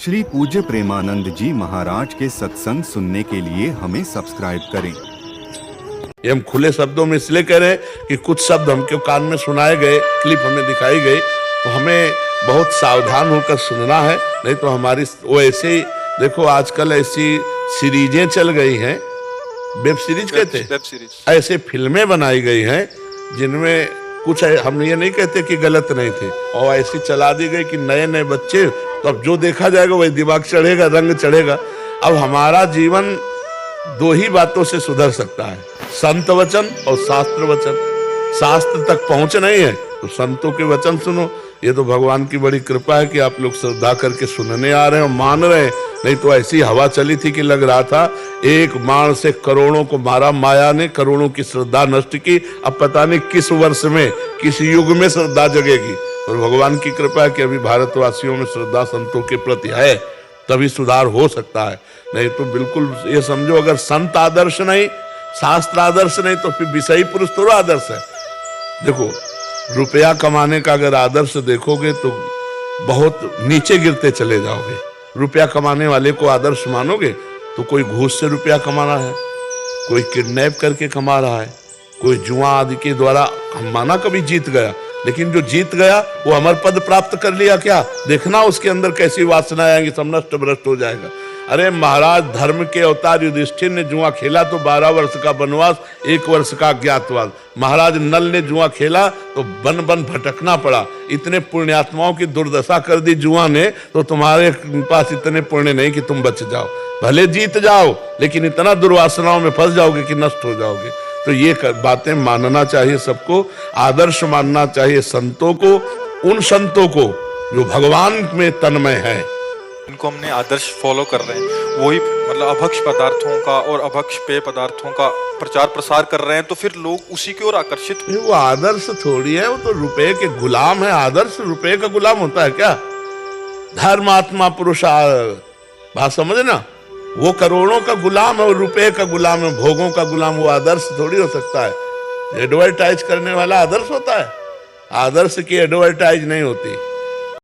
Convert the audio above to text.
श्री पूज्य प्रेमानंद जी महाराज के सत्संग सुनने के लिए हमें सब्सक्राइब करें। ये हम खुले शब्दों में इसलिए कह रहे हैं कि कुछ शब्द हमके कान में सुनाए गए, क्लिप हमें दिखाई गई, तो हमें बहुत सावधान होकर सुनना है, नहीं तो हमारी वो ऐसे ही देखो आजकल ऐसी सीरीजें चल गई हैं, वेब सीरीज कहते हैं, वेब सीरीज ऐसे फिल्में बनाई गई हैं जिनमें कुछ हम ये नहीं कहते कि गलत नहीं थे, और ऐसी चला दी गई कि नए नए बच्चे, तो अब जो देखा जाएगा वही दिमाग चढ़ेगा, रंग चढ़ेगा। अब हमारा जीवन दो ही बातों से सुधर सकता है, संत वचन और शास्त्र वचन। शास्त्र तक पहुंच नहीं है तो संतों के वचन सुनो। ये तो भगवान की बड़ी कृपा है कि आप लोग श्रद्धा करके सुनने आ रहे हैं और मान रहे हैं, नहीं तो ऐसी हवा चली थी कि लग रहा था एक बाण से करोड़ों को मारा माया ने, करोड़ों की श्रद्धा नष्ट की। अब पता नहीं किस वर्ष में, किस युग में श्रद्धा जगेगी। और भगवान की कृपा है कि अभी भारतवासियों में श्रद्धा संतों के प्रति है, तभी सुधार हो सकता है। नहीं तो बिल्कुल ये समझो, अगर संत आदर्श नहीं, शास्त्र आदर्श नहीं, तो फिर विषयी पुरुष थोड़ा आदर्श है। देखो, रुपया कमाने का अगर आदर्श देखोगे तो बहुत नीचे गिरते चले जाओगे। रुपया कमाने वाले को आदर्श मानोगे तो कोई घूस से रुपया कमा रहा है, कोई किडनैप करके कमा रहा है, कोई जुआ आदि के द्वारा, हम माना कभी जीत गया, लेकिन जो जीत गया वो अमर पद प्राप्त कर लिया क्या? देखना उसके अंदर कैसी वासनाएं आएंगी, सब नष्ट भ्रष्ट हो जाएगा। अरे महाराज, धर्म के अवतार युधिष्ठिर ने जुआ खेला तो 12 वर्ष का वनवास, 1 वर्ष का अज्ञातवास। महाराज नल ने जुआ खेला तो बन बन भटकना पड़ा। इतने पुण्यात्माओं की दुर्दशा कर दी जुआ ने, तो तुम्हारे पास इतने पुण्य नहीं कि तुम बच जाओ। भले जीत जाओ, लेकिन इतना दुर्वासनाओं में फंस जाओगे कि नष्ट हो जाओगे। तो ये बातें मानना चाहिए सबको, आदर्श मानना चाहिए संतों को, उन संतों को जो भगवान में तन्मय है, इनको हमने आदर्श फॉलो कर रहे हैं। वही मतलब अभक्ष पदार्थों का और अभक्ष पेय पदार्थों का प्रचार प्रसार कर रहे हैं, तो फिर लोग उसी की ओर आकर्षित। वो आदर्श थोड़ी है, वो तो रुपए के गुलाम है। आदर्श रुपए का गुलाम होता है क्या? धर्मात्मा पुरुष, बात समझे ना, वो करोड़ों का गुलाम है और रुपए का गुलाम है, भोगों का गुलाम। वो आदर्श थोड़ी हो सकता है। एडवर्टाइज करने वाला आदर्श होता है, आदर्श की एडवर्टाइज नहीं होती।